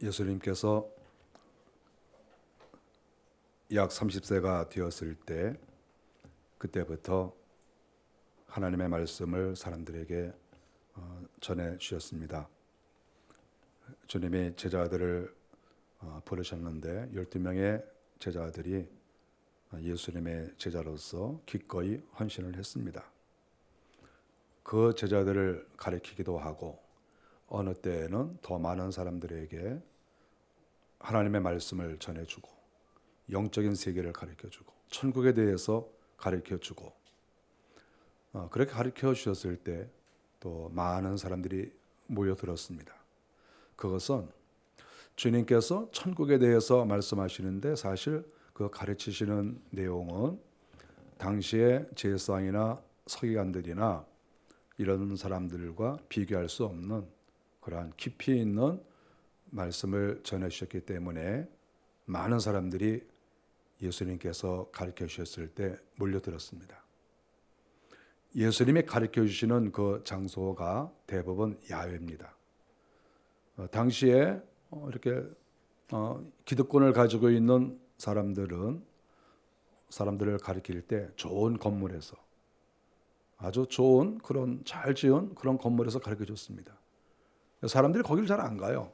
예수님께서 약 30세가 되었을 때 그때부터 하나님의 말씀을 사람들에게 전해 주셨습니다. 주님이 제자들을 부르셨는데 12명의 제자들이 예수님의 제자로서 기꺼이 헌신을 했습니다. 그 제자들을 가르치기도 하고 어느 때에는 더 많은 사람들에게 하나님의 말씀을 전해주고 영적인 세계를 가르쳐주고 천국에 대해서 가르쳐주고 그렇게 가르쳐 주셨을 때 또 많은 사람들이 모여들었습니다. 그것은 주님께서 천국에 대해서 말씀하시는데 사실 그 가르치시는 내용은 당시의 제사장이나 서기관들이나 이런 사람들과 비교할 수 없는 그러한 깊이 있는 말씀을 전해주셨기 때문에 많은 사람들이 예수님께서 가르쳐 주셨을 때 몰려들었습니다. 예수님이 가르쳐 주시는 그 장소가 대부분 야외입니다. 당시에 이렇게 기득권을 가지고 있는 사람들은 사람들을 가르칠 때 좋은 건물에서 아주 좋은 그런 잘 지은 그런 건물에서 가르쳐 줬습니다. 사람들이 거기를 잘 안 가요.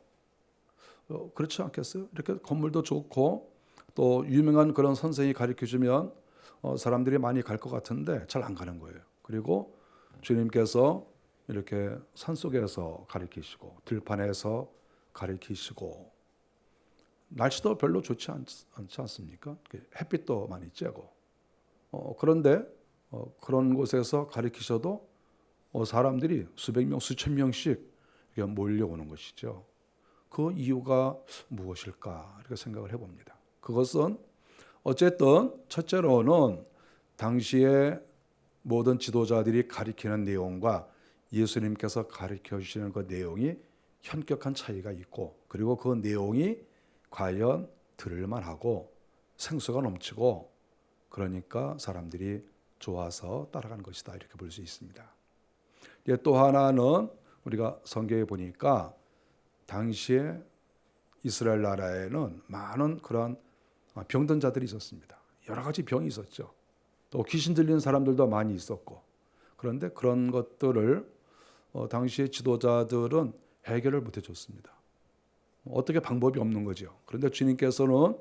그렇지 않겠어요? 이렇게 건물도 좋고 또 유명한 그런 선생이 가르쳐 주면 사람들이 많이 갈 것 같은데 잘 안 가는 거예요. 그리고 주님께서 이렇게 산속에서 가르치시고 들판에서 가르치시고 날씨도 별로 좋지 않지 않습니까? 햇빛도 많이 쬐고 그런데 그런 곳에서 가르치셔도 사람들이 수백 명, 수천 명씩 몰려오는 것이죠. 그 이유가 무엇일까 이렇게 생각을 해봅니다. 그것은 어쨌든 첫째로는 당시에 모든 지도자들이 가르치는 내용과 예수님께서 가르쳐 주시는 그 내용이 현격한 차이가 있고 그리고 그 내용이 과연 들을만하고 생수가 넘치고 그러니까 사람들이 좋아서 따라가는 것이다 이렇게 볼 수 있습니다. 또 하나는 우리가 성경에 보니까 당시에 이스라엘 나라에는 많은 그런 병든 자들이 있었습니다. 여러 가지 병이 있었죠. 또 귀신 들리는 사람들도 많이 있었고 그런데 그런 것들을 당시의 지도자들은 해결을 못 해줬습니다. 어떻게 방법이 없는 거죠. 그런데 주님께서는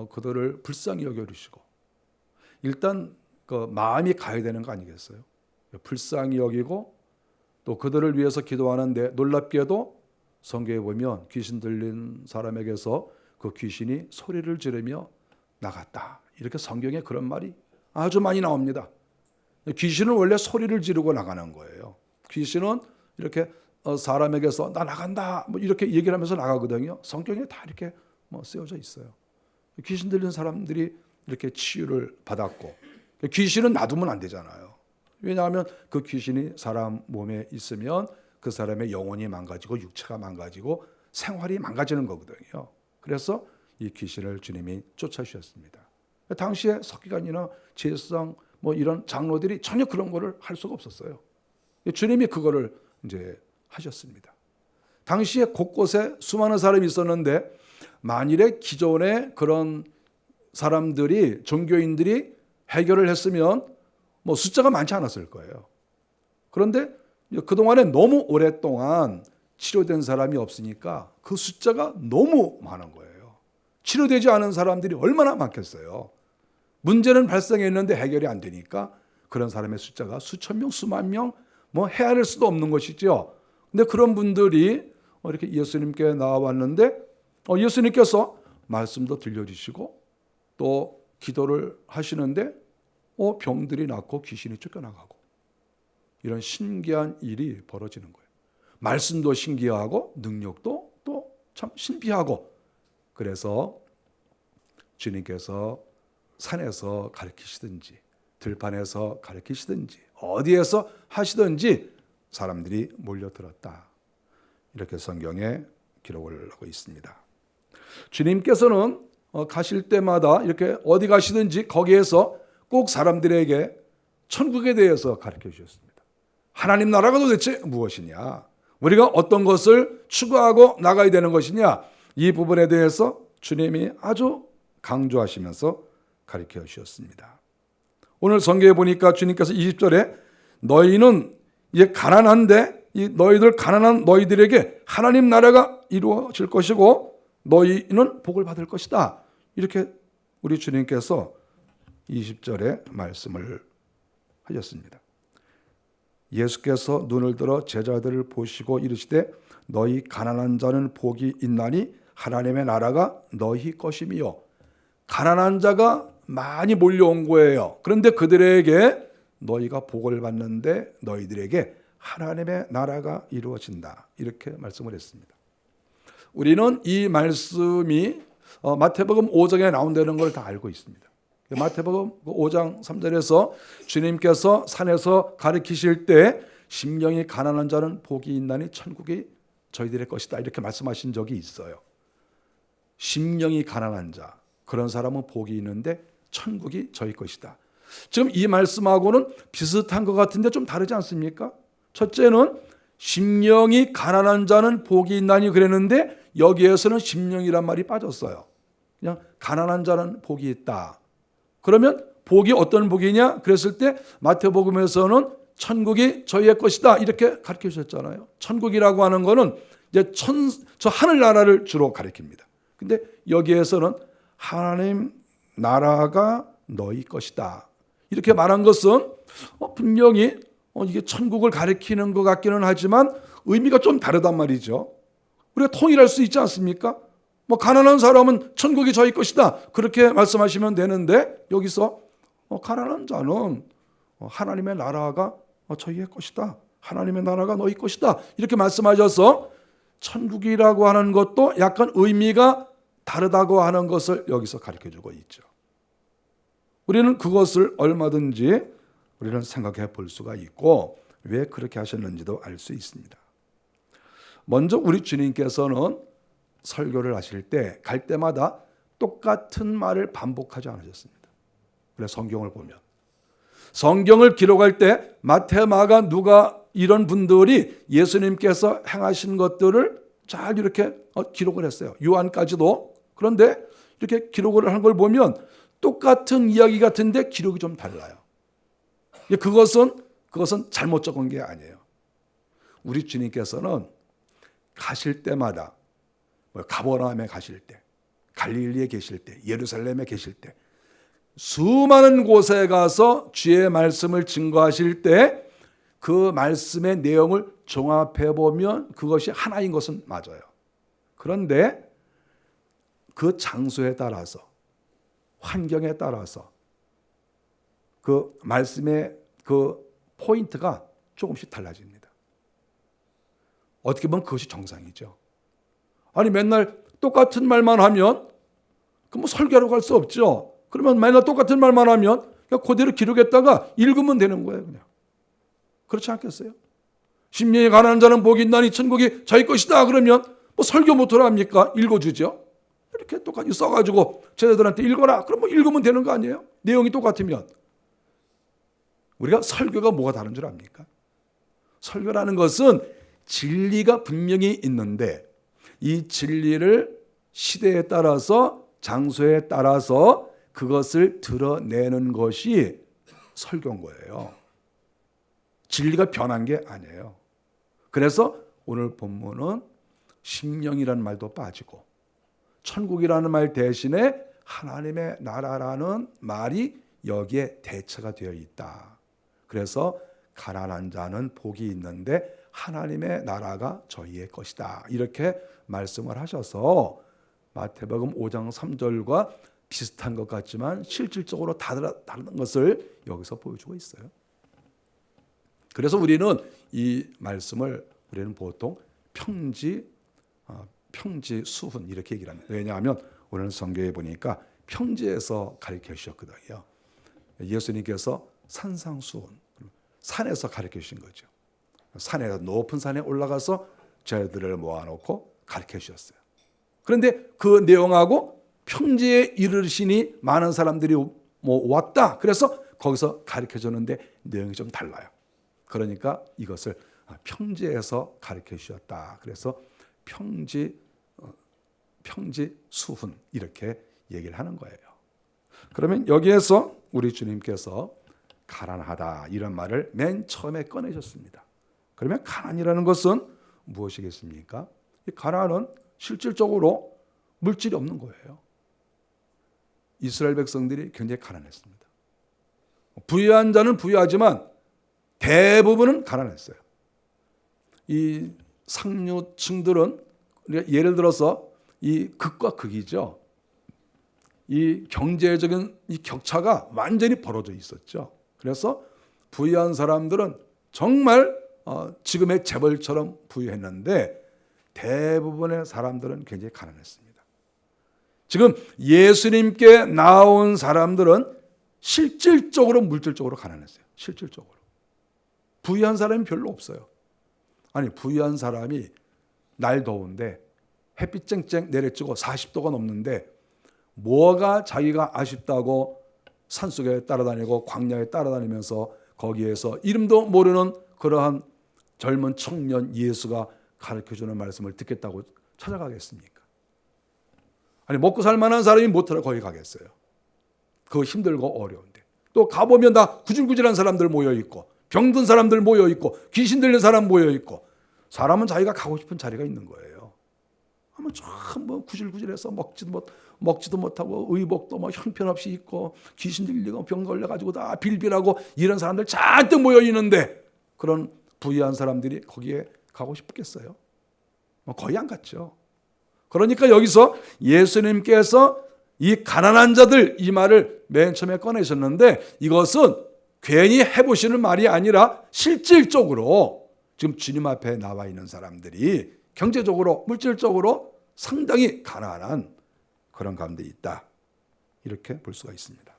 그들을 불쌍히 여겨주시고 일단 그 마음이 가야 되는 거 아니겠어요? 불쌍히 여기고 또 그들을 위해서 기도하는데 놀랍게도 성경에 보면 귀신 들린 사람에게서 그 귀신이 소리를 지르며 나갔다. 이렇게 성경에 그런 말이 아주 많이 나옵니다. 귀신은 원래 소리를 지르고 나가는 거예요. 귀신은 이렇게 사람에게서 나 나간다 뭐 이렇게 얘기를 하면서 나가거든요. 성경에 다 이렇게 쓰여져 있어요. 귀신 들린 사람들이 이렇게 치유를 받았고 귀신은 놔두면 안 되잖아요. 왜냐하면 그 귀신이 사람 몸에 있으면 그 사람의 영혼이 망가지고 육체가 망가지고 생활이 망가지는 거거든요. 그래서 이 귀신을 주님이 쫓아주셨습니다. 당시에 서기관이나 제사장 뭐 이런 장로들이 전혀 그런 거를 할 수가 없었어요. 주님이 그거를 이제 하셨습니다. 당시에 곳곳에 수많은 사람이 있었는데 만일에 기존에 그런 사람들이 종교인들이 해결을 했으면 뭐 숫자가 많지 않았을 거예요. 그런데 그동안에 너무 오랫동안 치료된 사람이 없으니까 그 숫자가 너무 많은 거예요. 치료되지 않은 사람들이 얼마나 많겠어요. 문제는 발생했는데 해결이 안 되니까 그런 사람의 숫자가 수천 명, 수만 명 뭐 헤아릴 수도 없는 것이죠. 근데 그런 분들이 이렇게 예수님께 나와왔는데 예수님께서 말씀도 들려주시고 또 기도를 하시는데 병들이 낫고 귀신이 쫓겨나가고 이런 신기한 일이 벌어지는 거예요. 말씀도 신기하고 능력도 또 참 신비하고 그래서 주님께서 산에서 가르치시든지 들판에서 가르치시든지 어디에서 하시든지 사람들이 몰려들었다. 이렇게 성경에 기록을 하고 있습니다. 주님께서는 가실 때마다 이렇게 어디 가시든지 거기에서 꼭 사람들에게 천국에 대해서 가르쳐 주셨습니다. 하나님 나라가 도대체 무엇이냐? 우리가 어떤 것을 추구하고 나가야 되는 것이냐? 이 부분에 대해서 주님이 아주 강조하시면서 가르쳐 주셨습니다. 오늘 성경에 보니까 주님께서 20절에 너희는 이제 가난한데 이 너희들 가난한 너희들에게 하나님 나라가 이루어질 것이고 너희는 복을 받을 것이다. 이렇게 우리 주님께서 20절에 말씀을 하셨습니다. 예수께서 눈을 들어 제자들을 보시고 이르시되 너희 가난한 자는 복이 있나니 하나님의 나라가 너희 것이며 가난한 자가 많이 몰려온 거예요. 그런데 그들에게 너희가 복을 받는데 너희들에게 하나님의 나라가 이루어진다. 이렇게 말씀을 했습니다. 우리는 이 말씀이 마태복음 5장에 나온다는 걸 다 알고 있습니다. 마태복음 5장 3절에서 주님께서 산에서 가르치실 때 심령이 가난한 자는 복이 있나니 천국이 저희들의 것이다. 이렇게 말씀하신 적이 있어요. 심령이 가난한 자, 그런 사람은 복이 있는데 천국이 저희 것이다. 지금 이 말씀하고는 비슷한 것 같은데 좀 다르지 않습니까? 첫째는 심령이 가난한 자는 복이 있나니 그랬는데 여기에서는 심령이란 말이 빠졌어요. 그냥 가난한 자는 복이 있다. 그러면 복이 어떤 복이냐? 그랬을 때 마태복음에서는 천국이 저희의 것이다. 이렇게 가르쳐 주셨잖아요. 천국이라고 하는 거는 이제 저 하늘나라를 주로 가리킵니다. 근데 여기에서는 하나님 나라가 너희 것이다. 이렇게 말한 것은 분명히 이게 천국을 가리키는 것 같기는 하지만 의미가 좀 다르단 말이죠. 우리가 통일할 수 있지 않습니까? 가난한 사람은 천국이 저희 것이다. 그렇게 말씀하시면 되는데 여기서 가난한 자는 하나님의 나라가 저희의 것이다. 하나님의 나라가 너희 것이다. 이렇게 말씀하셔서 천국이라고 하는 것도 약간 의미가 다르다고 하는 것을 여기서 가르쳐주고 있죠. 우리는 그것을 얼마든지 우리는 생각해 볼 수가 있고 왜 그렇게 하셨는지도 알 수 있습니다. 먼저 우리 주님께서는 설교를 하실 때 갈 때마다 똑같은 말을 반복하지 않으셨습니다. 그래서 성경을 보면 성경을 기록할 때 마태, 마가, 누가 이런 분들이 예수님께서 행하신 것들을 잘 이렇게 기록을 했어요. 요한까지도. 그런데 이렇게 기록을 한 걸 보면 똑같은 이야기 같은데 기록이 좀 달라요. 그것은 잘못 적은 게 아니에요. 우리 주님께서는 가실 때마다 가버나움에 가실 때, 갈릴리에 계실 때, 예루살렘에 계실 때 수많은 곳에 가서 주의 말씀을 증거하실 때 그 말씀의 내용을 종합해 보면 그것이 하나인 것은 맞아요. 그런데 그 장소에 따라서 환경에 따라서 그 말씀의 그 포인트가 조금씩 달라집니다. 어떻게 보면 그것이 정상이죠. 아니 맨날 똑같은 말만 하면 그럼 설교하러 갈 수 없죠. 그러면 맨날 똑같은 말만 하면 그냥 그대로 기록했다가 읽으면 되는 거예요. 그냥. 그렇지 않겠어요? 심령이 가난한 자는 복이 있나니 천국이 자기 것이다. 그러면 설교 못하러 합니까? 읽어주죠. 이렇게 똑같이 써가지고 제자들한테 읽어라. 그럼 읽으면 되는 거 아니에요? 내용이 똑같으면. 우리가 설교가 뭐가 다른 줄 압니까? 설교라는 것은 진리가 분명히 있는데 이 진리를 시대에 따라서 장소에 따라서 그것을 드러내는 것이 설교인 거예요. 진리가 변한 게 아니에요. 그래서 오늘 본문은 심령이라는 말도 빠지고 천국이라는 말 대신에 하나님의 나라라는 말이 여기에 대처가 되어 있다. 그래서 가난한 자는 복이 있는데 하나님의 나라가 저희의 것이다. 이렇게 말씀을 하셔서 마태복음 5장 3절과 비슷한 것 같지만 실질적으로 다른 것을 여기서 보여주고 있어요. 그래서 우리는 이 말씀을 우리는 보통 평지 수훈 이렇게 얘기를 합니다. 왜냐하면 오늘 성경에 보니까 평지에서 가르쳐 주셨거든요. 예수님께서 산상수훈, 산에서 가르쳐 주신 거죠. 산에 높은 산에 올라가서 저희들을 모아놓고 가르쳐 주셨어요. 그런데 그 내용하고 평지에 이르시니 많은 사람들이 왔다. 그래서 거기서 가르쳐 줬는데 내용이 좀 달라요. 그러니까 이것을 평지에서 가르쳐 주셨다. 그래서 평지 평지 수훈 이렇게 얘기를 하는 거예요. 그러면 여기에서 우리 주님께서 가난하다 이런 말을 맨 처음에 꺼내셨습니다. 그러면 가난이라는 것은 무엇이겠습니까? 이 가난은 실질적으로 물질이 없는 거예요. 이스라엘 백성들이 굉장히 가난했습니다. 부유한 자는 부유하지만 대부분은 가난했어요. 이 상류층들은 예를 들어서 이 극과 극이죠. 이 경제적인 이 격차가 완전히 벌어져 있었죠. 그래서 부유한 사람들은 정말 지금의 재벌처럼 부유했는데 대부분의 사람들은 굉장히 가난했습니다. 지금 예수님께 나온 사람들은 실질적으로 물질적으로 가난했어요. 실질적으로. 부유한 사람이 별로 없어요. 아니 부유한 사람이 날 더운데 햇빛 쨍쨍 내리쬐고 40도가 넘는데 뭐가 자기가 아쉽다고 산속에 따라다니고 광야에 따라다니면서 거기에서 이름도 모르는 그러한 젊은 청년 예수가 가르쳐주는 말씀을 듣겠다고 찾아가겠습니까? 아니 먹고 살 만한 사람이 못하러 거기 가겠어요. 그거 힘들고 어려운데. 또 가보면 다 구질구질한 사람들 모여있고 병든 사람들 모여있고 귀신 들린 사람 모여있고 사람은 자기가 가고 싶은 자리가 있는 거예요. 아마 참 구질구질해서 먹지도 못하고 의복도 형편없이 입고 귀신 들리고 병 걸려가지고 다 빌빌하고 이런 사람들 잔뜩 모여있는데 그런 부유한 사람들이 거기에 가고 싶겠어요? 거의 안 갔죠. 그러니까 여기서 예수님께서 이 가난한 자들 이 말을 맨 처음에 꺼내셨는데 이것은 괜히 해보시는 말이 아니라 실질적으로 지금 주님 앞에 나와 있는 사람들이 경제적으로 물질적으로 상당히 가난한 그런 가운데 있다. 이렇게 볼 수가 있습니다.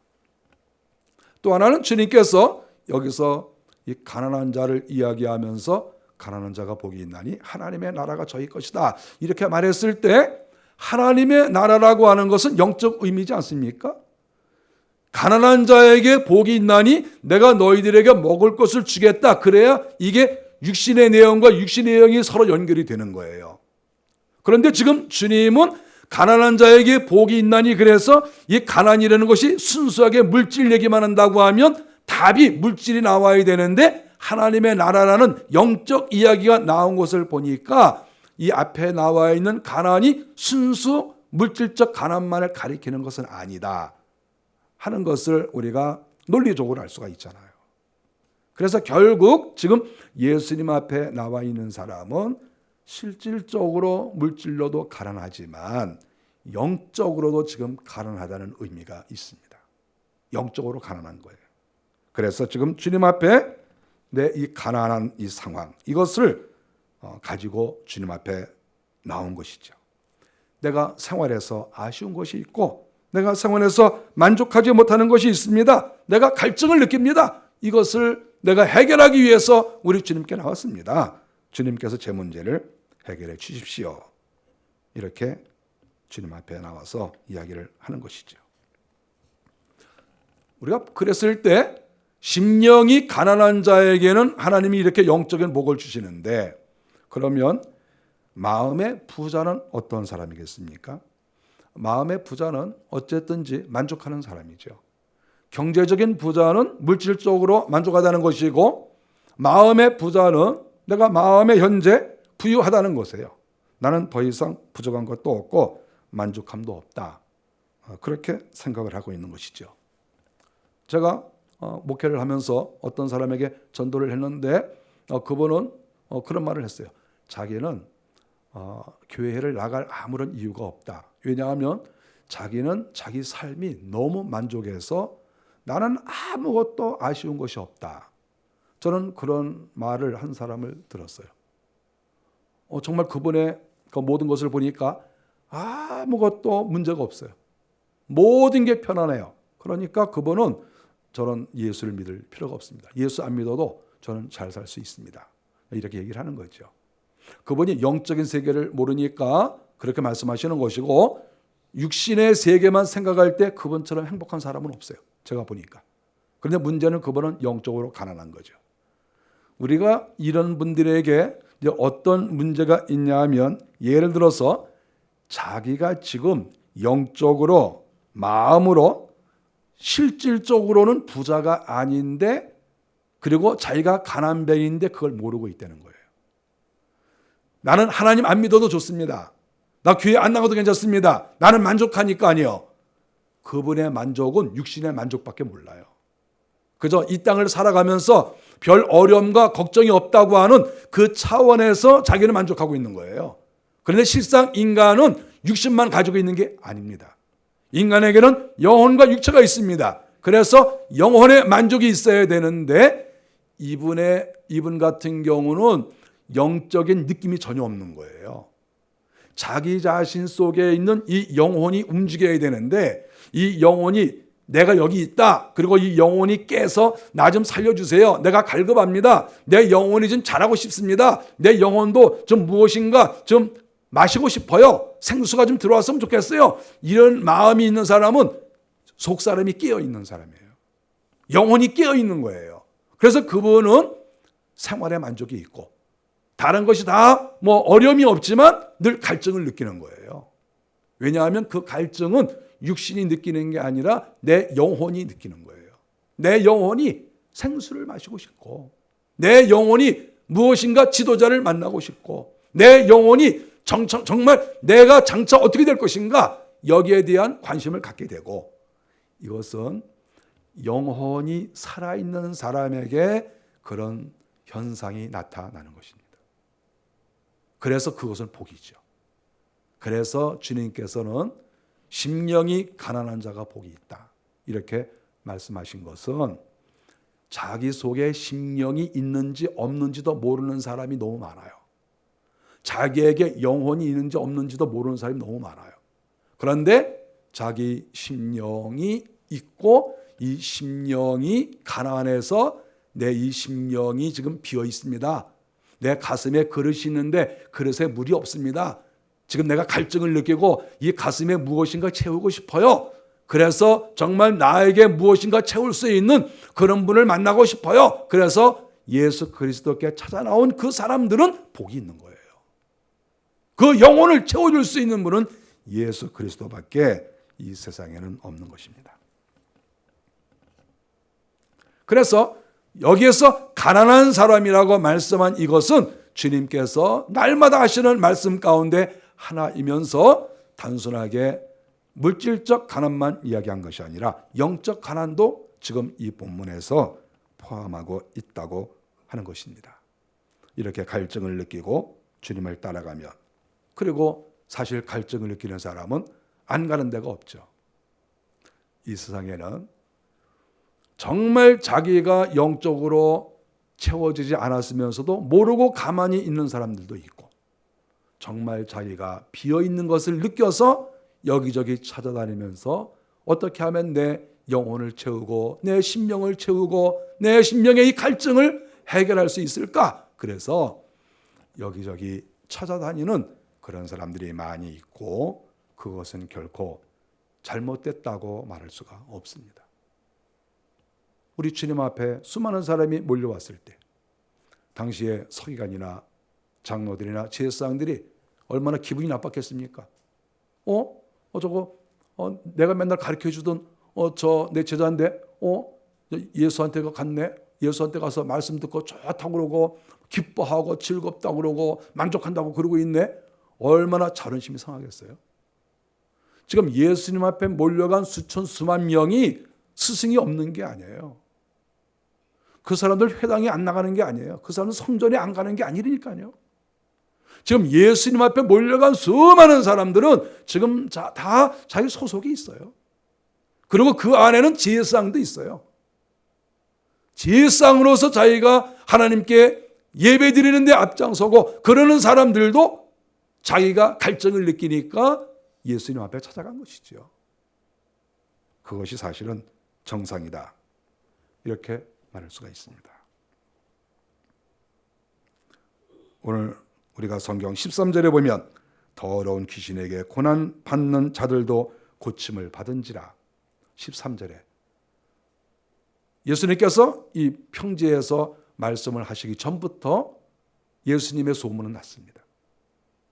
또 하나는 주님께서 여기서 이 가난한 자를 이야기하면서 가난한 자가 복이 있나니 하나님의 나라가 저희 것이다. 이렇게 말했을 때 하나님의 나라라고 하는 것은 영적 의미지 않습니까? 가난한 자에게 복이 있나니 내가 너희들에게 먹을 것을 주겠다. 그래야 이게 육신의 내용과 육신의 내용이 서로 연결이 되는 거예요. 그런데 지금 주님은 가난한 자에게 복이 있나니 그래서 이 가난이라는 것이 순수하게 물질 얘기만 한다고 하면 답이 물질이 나와야 되는데 하나님의 나라라는 영적 이야기가 나온 것을 보니까 이 앞에 나와 있는 가난이 순수 물질적 가난만을 가리키는 것은 아니다 하는 것을 우리가 논리적으로 알 수가 있잖아요. 그래서 결국 지금 예수님 앞에 나와 있는 사람은 실질적으로 물질로도 가난하지만 영적으로도 지금 가난하다는 의미가 있습니다. 영적으로 가난한 거예요. 그래서 지금 주님 앞에 내 이 가난한 이 상황 이것을 가지고 주님 앞에 나온 것이죠. 내가 생활에서 아쉬운 것이 있고 내가 생활에서 만족하지 못하는 것이 있습니다. 내가 갈증을 느낍니다. 이것을 내가 해결하기 위해서 우리 주님께 나왔습니다. 주님께서 제 문제를 해결해 주십시오. 이렇게 주님 앞에 나와서 이야기를 하는 것이죠. 우리가 그랬을 때 심령이 가난한 자에게는 하나님이 이렇게 영적인 복을 주시는데 그러면 마음의 부자는 어떤 사람이겠습니까? 마음의 부자는 어쨌든지 만족하는 사람이죠. 경제적인 부자는 물질적으로 만족하다는 것이고 마음의 부자는 내가 마음에 현재 부유하다는 것이에요. 나는 더 이상 부족한 것도 없고 만족함도 없다. 그렇게 생각을 하고 있는 것이죠. 제가 목회를 하면서 어떤 사람에게 전도를 했는데 그분은 그런 말을 했어요. 자기는 교회를 나갈 아무런 이유가 없다. 왜냐하면 자기는 자기 삶이 너무 만족해서 나는 아무것도 아쉬운 것이 없다. 저는 그런 말을 한 사람을 들었어요. 정말 그분의 그 모든 것을 보니까 아무것도 문제가 없어요. 모든 게 편안해요. 그러니까 그분은 저는 예수를 믿을 필요가 없습니다. 예수 안 믿어도 저는 잘 살 수 있습니다. 이렇게 얘기를 하는 거죠. 그분이 영적인 세계를 모르니까 그렇게 말씀하시는 것이고 육신의 세계만 생각할 때 그분처럼 행복한 사람은 없어요. 제가 보니까. 그런데 문제는 그분은 영적으로 가난한 거죠. 우리가 이런 분들에게 이제 어떤 문제가 있냐 하면 예를 들어서 자기가 지금 영적으로, 마음으로, 실질적으로는 부자가 아닌데, 그리고 자기가 가난뱅이인데 그걸 모르고 있다는 거예요. 나는 하나님 안 믿어도 좋습니다. 나 교회 안 나가도 괜찮습니다. 나는 만족하니까. 아니요. 그분의 만족은 육신의 만족밖에 몰라요. 그저 이 땅을 살아가면서 별 어려움과 걱정이 없다고 하는 그 차원에서 자기는 만족하고 있는 거예요. 그런데 실상 인간은 육신만 가지고 있는 게 아닙니다. 인간에게는 영혼과 육체가 있습니다. 그래서 영혼의 만족이 있어야 되는데 이분 같은 경우는 영적인 느낌이 전혀 없는 거예요. 자기 자신 속에 있는 이 영혼이 움직여야 되는데 이 영혼이 내가 여기 있다. 그리고 이 영혼이 깨서 나 좀 살려주세요. 내가 갈급합니다. 내 영혼이 좀 자라고 싶습니다. 내 영혼도 좀 무엇인가 좀 마시고 싶어요. 생수가 좀 들어왔으면 좋겠어요. 이런 마음이 있는 사람은 속사람이 깨어있는 사람이에요. 영혼이 깨어있는 거예요. 그래서 그분은 생활에 만족이 있고 다른 것이 다 뭐 어려움이 없지만 늘 갈증을 느끼는 거예요. 왜냐하면 그 갈증은 육신이 느끼는 게 아니라 내 영혼이 느끼는 거예요. 내 영혼이 생수를 마시고 싶고 내 영혼이 무엇인가 지도자를 만나고 싶고 내 영혼이 정말 내가 장차 어떻게 될 것인가 여기에 대한 관심을 갖게 되고 이것은 영혼이 살아있는 사람에게 그런 현상이 나타나는 것입니다. 그래서 그것은 복이죠. 그래서 주님께서는 심령이 가난한 자가 복이 있다. 이렇게 말씀하신 것은 자기 속에 심령이 있는지 없는지도 모르는 사람이 너무 많아요. 자기에게 영혼이 있는지 없는지도 모르는 사람이 너무 많아요. 그런데 자기 심령이 있고 이 심령이 가난해서 내 이 심령이 지금 비어 있습니다. 내 가슴에 그릇이 있는데 그릇에 물이 없습니다. 지금 내가 갈증을 느끼고 이 가슴에 무엇인가 채우고 싶어요. 그래서 정말 나에게 무엇인가 채울 수 있는 그런 분을 만나고 싶어요. 그래서 예수 그리스도께 찾아 나온 그 사람들은 복이 있는 거예요. 그 영혼을 채워줄 수 있는 분은 예수 그리스도밖에 이 세상에는 없는 것입니다. 그래서 여기에서 가난한 사람이라고 말씀한 이것은 주님께서 날마다 하시는 말씀 가운데 하나이면서 단순하게 물질적 가난만 이야기한 것이 아니라 영적 가난도 지금 이 본문에서 포함하고 있다고 하는 것입니다. 이렇게 갈증을 느끼고 주님을 따라가면 그리고 사실 갈증을 느끼는 사람은 안 가는 데가 없죠. 이 세상에는 정말 자기가 영적으로 채워지지 않았으면서도 모르고 가만히 있는 사람들도 있고 정말 자기가 비어있는 것을 느껴서 여기저기 찾아다니면서 어떻게 하면 내 영혼을 채우고 내 심령을 채우고 내 심령의 이 갈증을 해결할 수 있을까? 그래서 여기저기 찾아다니는 그런 사람들이 많이 있고 그것은 결코 잘못됐다고 말할 수가 없습니다. 우리 주님 앞에 수많은 사람이 몰려왔을 때 당시에 서기관이나 장로들이나 제사장들이 얼마나 기분이 나빴겠습니까? 내가 맨날 가르쳐주던 저 내 제자인데 예수한테 갔네. 예수한테 가서 말씀 듣고 좋다고 그러고 기뻐하고 즐겁다고 그러고 만족한다고 그러고 있네. 얼마나 자존심이 상하겠어요? 지금 예수님 앞에 몰려간 수천 수만 명이 스승이 없는 게 아니에요. 그 사람들 회당에 안 나가는 게 아니에요. 그 사람들 성전에 안 가는 게 아니라니까요. 지금 예수님 앞에 몰려간 수많은 사람들은 지금 다 자기 소속이 있어요. 그리고 그 안에는 제사장도 있어요. 제사장으로서 자기가 하나님께 예배 드리는 데 앞장서고 그러는 사람들도 자기가 갈증을 느끼니까 예수님 앞에 찾아간 것이죠. 그것이 사실은 정상이다. 이렇게 말할 수가 있습니다. 오늘 우리가 성경 13절에 보면 더러운 귀신에게 고난받는 자들도 고침을 받은지라 13절에 예수님께서 이 평지에서 말씀을 하시기 전부터 예수님의 소문은 났습니다.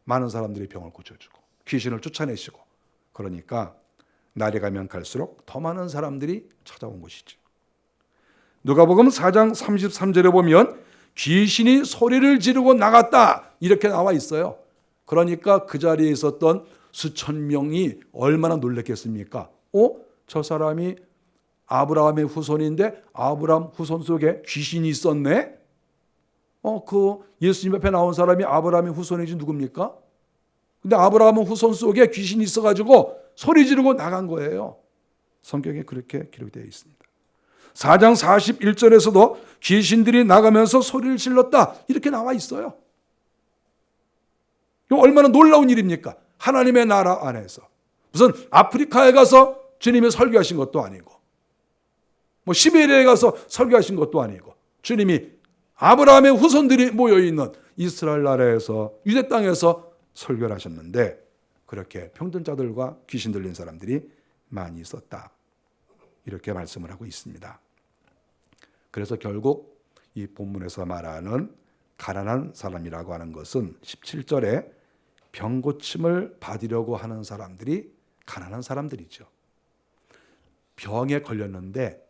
많은 사람들이 병을 고쳐주고 귀신을 쫓아내시고, 그러니까 날이 가면 갈수록 더 많은 사람들이 찾아온 것이죠. 누가복음 4장 33절에 보면 귀신이 소리를 지르고 나갔다 이렇게 나와 있어요. 그러니까 그 자리에 있었던 수천 명이 얼마나 놀랐겠습니까? 저 사람이 아브라함의 후손인데 아브라함 후손 속에 귀신이 있었네? 그 예수님 앞에 나온 사람이 아브라함의 후손이지 누굽니까? 근데 아브라함은 후손 속에 귀신이 있어가지고 소리 지르고 나간 거예요. 성경에 그렇게 기록되어 있습니다. 4장 41절에서도 귀신들이 나가면서 소리를 질렀다 이렇게 나와 있어요. 얼마나 놀라운 일입니까? 하나님의 나라 안에서 무슨 아프리카에 가서 주님이 설교하신 것도 아니고 뭐 시베리아에 가서 설교하신 것도 아니고 주님이 아브라함의 후손들이 모여있는 이스라엘 나라에서 유대 땅에서 설교를 하셨는데 그렇게 병든자들과 귀신 들린 사람들이 많이 있었다 이렇게 말씀을 하고 있습니다. 그래서 결국 이 본문에서 말하는 가난한 사람이라고 하는 것은 17절에 병 고침을 받으려고 하는 사람들이 가난한 사람들이죠. 병에 걸렸는데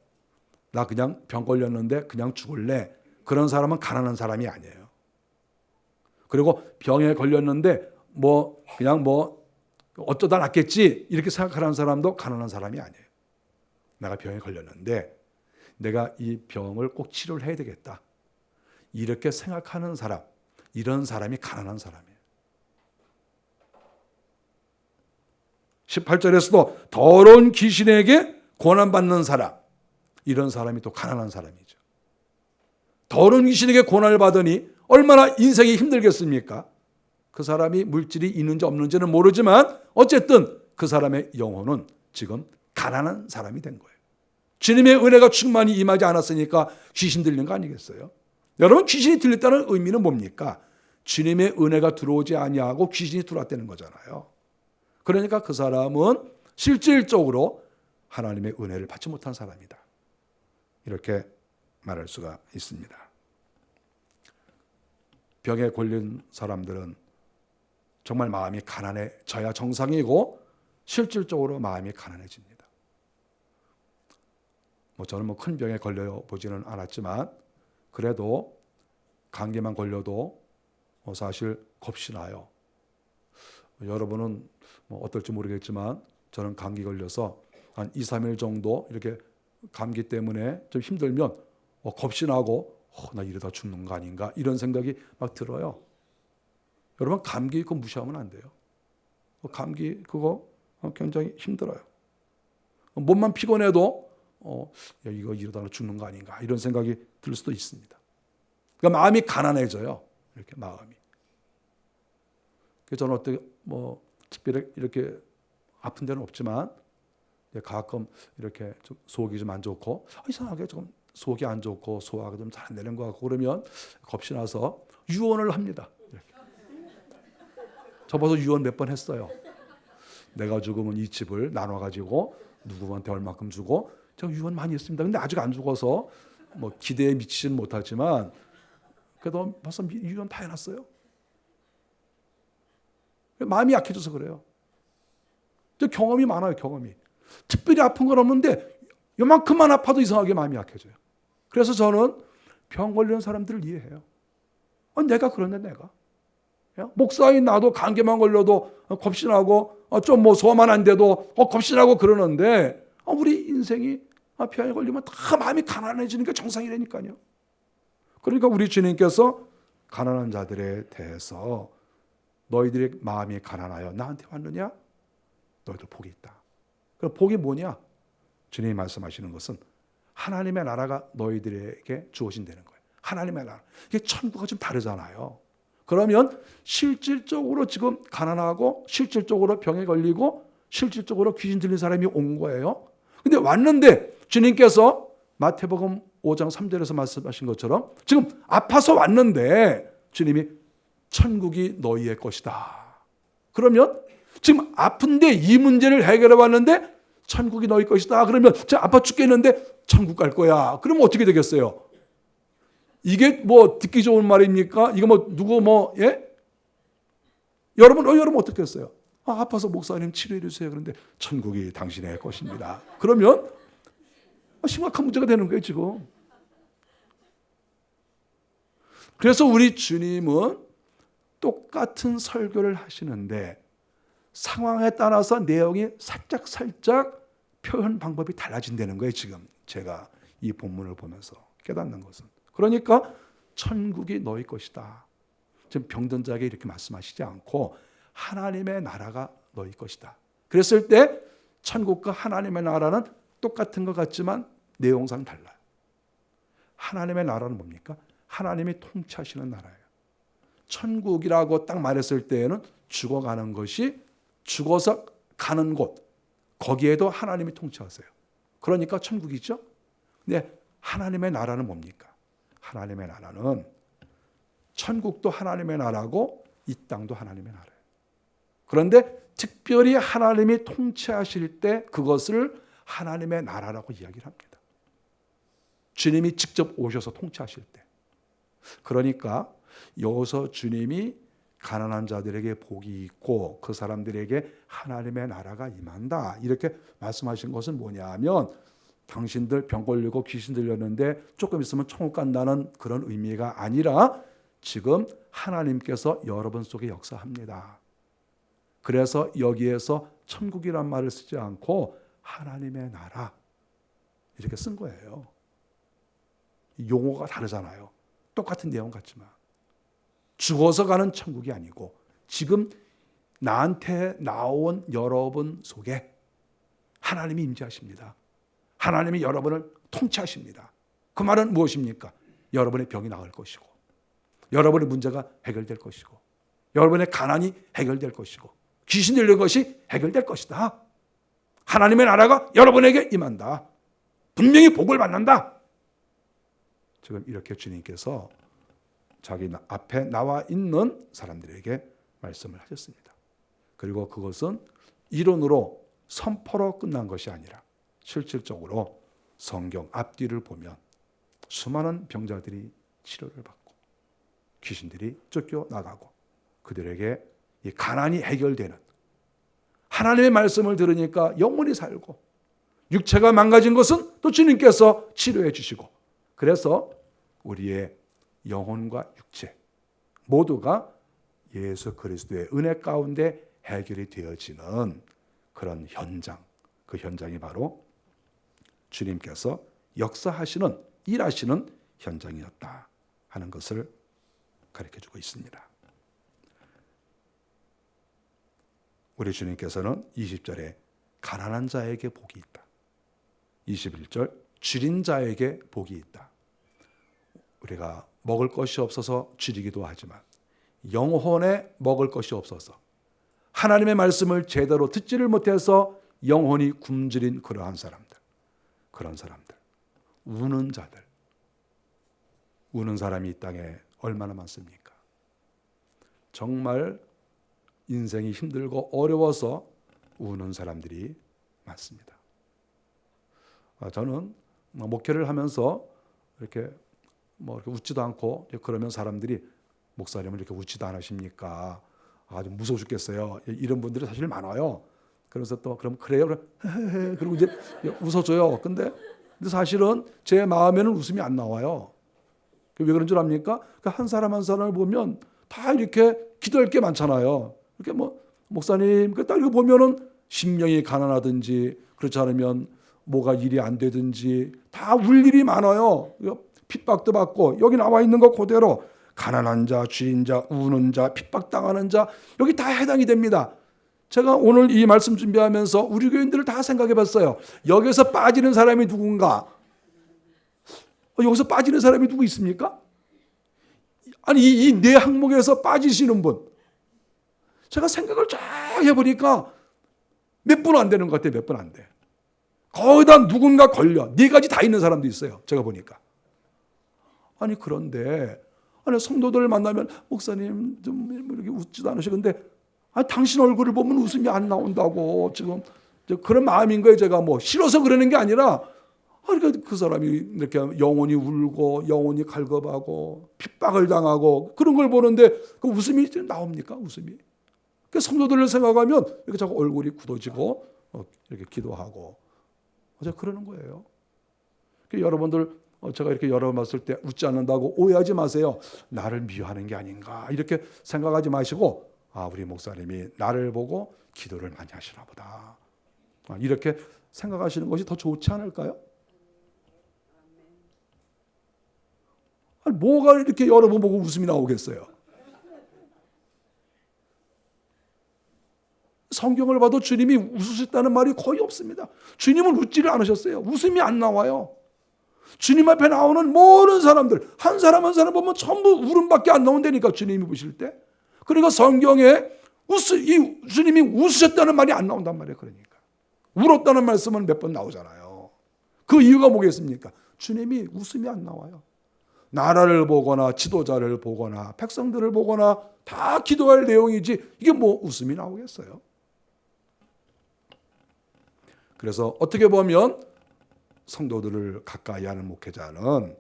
나 그냥 병 걸렸는데 그냥 죽을래. 그런 사람은 가난한 사람이 아니에요. 그리고 병에 걸렸는데 그냥 어쩌다 낫겠지 이렇게 생각하는 사람도 가난한 사람이 아니에요. 내가 병에 걸렸는데 내가 이 병을 꼭 치료를 해야 되겠다. 이렇게 생각하는 사람, 이런 사람이 가난한 사람이에요. 18절에서도 더러운 귀신에게 고난받는 사람, 이런 사람이 또 가난한 사람이죠. 더러운 귀신에게 고난을 받으니 얼마나 인생이 힘들겠습니까? 그 사람이 물질이 있는지 없는지는 모르지만 어쨌든 그 사람의 영혼은 지금 가난한 사람이 된 거예요. 주님의 은혜가 충만히 임하지 않았으니까 귀신 들린 거 아니겠어요? 여러분, 귀신이 들렸다는 의미는 뭡니까? 주님의 은혜가 들어오지 아니하고 귀신이 들어왔다는 거잖아요. 그러니까 그 사람은 실질적으로 하나님의 은혜를 받지 못한 사람이다. 이렇게 말할 수가 있습니다. 병에 걸린 사람들은 정말 마음이 가난해져야 정상이고 실질적으로 마음이 가난해집니다. 저는 큰 병에 걸려 보지는 않았지만 그래도 감기만 걸려도 사실 겁이 나요. 여러분은 어떨지 모르겠지만 저는 감기 걸려서 한 2, 3일 정도 이렇게 감기 때문에 좀 힘들면 겁이 나고 나 이러다 죽는 거 아닌가 이런 생각이 막 들어요. 여러분, 감기 그거 무시하면 안 돼요. 감기 그거 굉장히 힘들어요. 몸만 피곤해도 이거 이러다 죽는 거 아닌가 이런 생각이 들 수도 있습니다. 그러니까 마음이 가난해져요. 이렇게 마음이. 그래서 저는 어떻게 특별히 이렇게 아픈 데는 없지만 가끔 이렇게 좀 속이 좀 안 좋고 이상하게 좀 속이 안 좋고 소화가 좀 잘 안 되는 것 같고 그러면 겁이 나서 유언을 합니다. 이렇게. 저 벌써 유언 몇 번 했어요. 내가 죽으면 이 집을 나눠가지고 누구한테 얼마큼 주고 제가 유언 많이 했습니다. 근데 아직 안 죽어서 기대에 미치지는 못하지만 그래도 벌써 유언 다 해놨어요. 마음이 약해져서 그래요. 저 경험이 많아요. 경험이. 특별히 아픈 건 없는데 요만큼만 아파도 이상하게 마음이 약해져요. 그래서 저는 병 걸리는 사람들을 이해해요. 내가 그런데 내가. 목사인 나도 감기만 걸려도 겁이 나고 좀 소화만 안 돼도 겁이 나고 그러는데 우리 인생이 병에 걸리면 다 마음이 가난해지는 게 정상이라니까요. 그러니까 우리 주님께서 가난한 자들에 대해서 너희들의 마음이 가난하여 나한테 왔느냐? 너희들 복이 있다. 그럼 복이 뭐냐? 주님이 말씀하시는 것은 하나님의 나라가 너희들에게 주어진다는 거예요. 하나님의 나라. 이게 천국과 좀 다르잖아요. 그러면 실질적으로 지금 가난하고 실질적으로 병에 걸리고 실질적으로 귀신 들린 사람이 온 거예요. 근데 왔는데 주님께서 마태복음 5장 3절에서 말씀하신 것처럼 지금 아파서 왔는데 주님이 천국이 너희의 것이다. 그러면 지금 아픈데 이 문제를 해결해 왔는데 천국이 너희 것이다. 그러면 제가 아파 죽겠는데 천국 갈 거야. 그러면 어떻게 되겠어요? 이게 듣기 좋은 말입니까? 이거 누구 예? 여러분 어떻게 했어요? 아파서 목사님 치료해 주세요. 그런데 천국이 당신의 것입니다. 그러면 심각한 문제가 되는 거예요, 지금. 그래서 우리 주님은 똑같은 설교를 하시는데 상황에 따라서 내용이 살짝 표현 방법이 달라진다는 거예요, 지금. 제가 이 본문을 보면서 깨닫는 것은. 그러니까 천국이 너희 것이다. 지금 병든 자에게 이렇게 말씀하시지 않고 하나님의 나라가 너희 것이다. 그랬을 때 천국과 하나님의 나라는 똑같은 것 같지만 내용상 달라요. 하나님의 나라는 뭡니까? 하나님이 통치하시는 나라예요. 천국이라고 딱 말했을 때에는 죽어가는 것이 죽어서 가는 곳, 거기에도 하나님이 통치하세요. 그러니까 천국이죠. 근데 하나님의 나라는 뭡니까? 하나님의 나라는 천국도 하나님의 나라고 이 땅도 하나님의 나라예요. 그런데 특별히 하나님이 통치하실 때 그것을 하나님의 나라라고 이야기를 합니다. 주님이 직접 오셔서 통치하실 때. 그러니까 여기서 주님이 가난한 자들에게 복이 있고 그 사람들에게 하나님의 나라가 임한다 이렇게 말씀하신 것은 뭐냐 하면 당신들 병 걸리고 귀신 들렸는데 조금 있으면 천국 간다는 그런 의미가 아니라 지금 하나님께서 여러분 속에 역사합니다. 그래서 여기에서 천국이란 말을 쓰지 않고 하나님의 나라 이렇게 쓴 거예요. 용어가 다르잖아요. 똑같은 내용 같지만 죽어서 가는 천국이 아니고 지금 나한테 나온 여러분 속에 하나님이 임재하십니다. 하나님이 여러분을 통치하십니다. 그 말은 무엇입니까? 여러분의 병이 나을 것이고 여러분의 문제가 해결될 것이고 여러분의 가난이 해결될 것이고 귀신 들린 것이 해결될 것이다. 하나님의 나라가 여러분에게 임한다. 분명히 복을 받는다. 지금 이렇게 주님께서 자기 앞에 나와 있는 사람들에게 말씀을 하셨습니다. 그리고 그것은 이론으로 선포로 끝난 것이 아니라 실질적으로 성경 앞뒤를 보면 수많은 병자들이 치료를 받고 귀신들이 쫓겨나가고 그들에게 이 가난이 해결되는 하나님의 말씀을 들으니까 영혼이 살고 육체가 망가진 것은 또 주님께서 치료해 주시고 그래서 우리의 영혼과 육체 모두가 예수 그리스도의 은혜 가운데 해결이 되어지는 그런 현장, 그 현장이 바로 주님께서 역사하시는, 일하시는 현장이었다 하는 것을 가르쳐주고 있습니다. 우리 주님께서는 20절에 가난한 자에게 복이 있다. 21절 줄인 자에게 복이 있다. 우리가 먹을 것이 없어서 줄이기도 하지만 영혼에 먹을 것이 없어서 하나님의 말씀을 제대로 듣지를 못해서 영혼이 굶주린 그러한 사람들, 그런 사람들, 우는 자들, 우는 사람이 이 땅에 얼마나 많습니까? 정말 인생이 힘들고 어려워서 우는 사람들이 많습니다. 저는 목회를 하면서 이렇게 이렇게 웃지도 않고 그러면 사람들이 목사님은 이렇게 웃지도 않으십니까? 아주 무서워 죽겠어요. 이런 분들이 사실 많아요. 그래서 또 그럼 그래요? 그리고 이제 웃어줘요. 근데 사실은 제 마음에는 웃음이 안 나와요. 왜 그런 줄 압니까? 한 사람 한 사람을 보면 다 이렇게 기도할 게 많잖아요. 이렇게 목사님 딱 이거 보면은 심령이 가난하든지 그렇지 않으면 뭐가 일이 안 되든지 다 울 일이 많아요. 핍박도 받고 여기 나와 있는 거 그대로 가난한 자, 주인 자, 우는 자, 핍박당하는 자 여기 다 해당이 됩니다. 제가 오늘 이 말씀 준비하면서 우리 교인들을 다 생각해 봤어요. 여기서 빠지는 사람이 누군가? 여기서 빠지는 사람이 누구 있습니까? 아니 이 네 항목에서 빠지시는 분. 제가 생각을 쫙 해보니까 몇 분 안 되는 것 같아요. 몇 분 안 돼. 거기다 누군가 걸려. 네 가지 다 있는 사람도 있어요. 제가 보니까. 아니 그런데 성도들 만나면 목사님 좀 이렇게 웃지도 않으시고 근데 당신 얼굴을 보면 웃음이 안 나온다고 지금 그런 마음인 거예요. 제가 싫어서 그러는 게 아니라 그러니까 그 사람이 이렇게 영혼이 울고 영혼이 갈급하고 핍박을 당하고 그런 걸 보는데 그 웃음이 나옵니까? 웃음이 그 성도들을 생각하면 이렇게 자꾸 얼굴이 굳어지고 이렇게 기도하고 어제 그러는 거예요. 여러분들 제가 이렇게 열어봤을 때 웃지 않는다고 오해하지 마세요. 나를 미워하는 게 아닌가 이렇게 생각하지 마시고 우리 목사님이 나를 보고 기도를 많이 하시나 보다 이렇게 생각하시는 것이 더 좋지 않을까요? 아니, 뭐가 이렇게 여러분 보고 웃음이 나오겠어요? 성경을 봐도 주님이 웃으셨다는 말이 거의 없습니다. 주님은 웃지를 않으셨어요. 웃음이 안 나와요. 주님 앞에 나오는 모든 사람들 한 사람 한 사람 보면 전부 울음밖에 안 나온다니까 주님이 보실 때. 그러니까 성경에 주님이 웃으셨다는 말이 안 나온단 말이에요. 그러니까 울었다는 말씀은 몇 번 나오잖아요. 그 이유가 뭐겠습니까? 주님이 웃음이 안 나와요. 나라를 보거나 지도자를 보거나 백성들을 보거나 다 기도할 내용이지 이게 뭐 웃음이 나오겠어요? 그래서 어떻게 보면 성도들을 가까이 하는 목회자는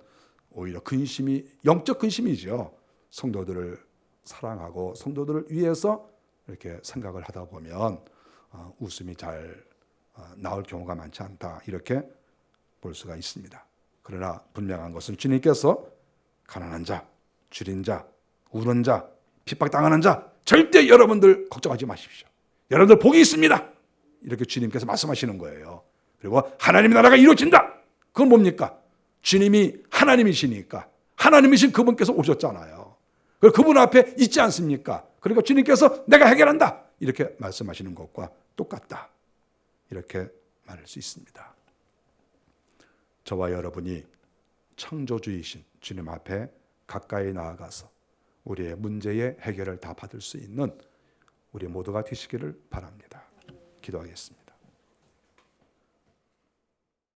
오히려 근심이 영적 근심이죠. 성도들을 사랑하고 성도들을 위해서 이렇게 생각을 하다 보면 웃음이 잘 나올 경우가 많지 않다 이렇게 볼 수가 있습니다. 그러나 분명한 것은 주님께서 가난한 자, 줄인 자, 우는 자, 핍박당하는 자 절대 여러분들 걱정하지 마십시오. 여러분들 복이 있습니다. 이렇게 주님께서 말씀하시는 거예요. 그리고 하나님의 나라가 이루어진다. 그건 뭡니까? 주님이 하나님이시니까 하나님이신 그분께서 오셨잖아요. 그분 앞에 있지 않습니까? 그러니까 주님께서 내가 해결한다. 이렇게 말씀하시는 것과 똑같다. 이렇게 말할 수 있습니다. 저와 여러분이 창조주이신 주님 앞에 가까이 나아가서 우리의 문제의 해결을 다 받을 수 있는 우리 모두가 되시기를 바랍니다. 기도하겠습니다.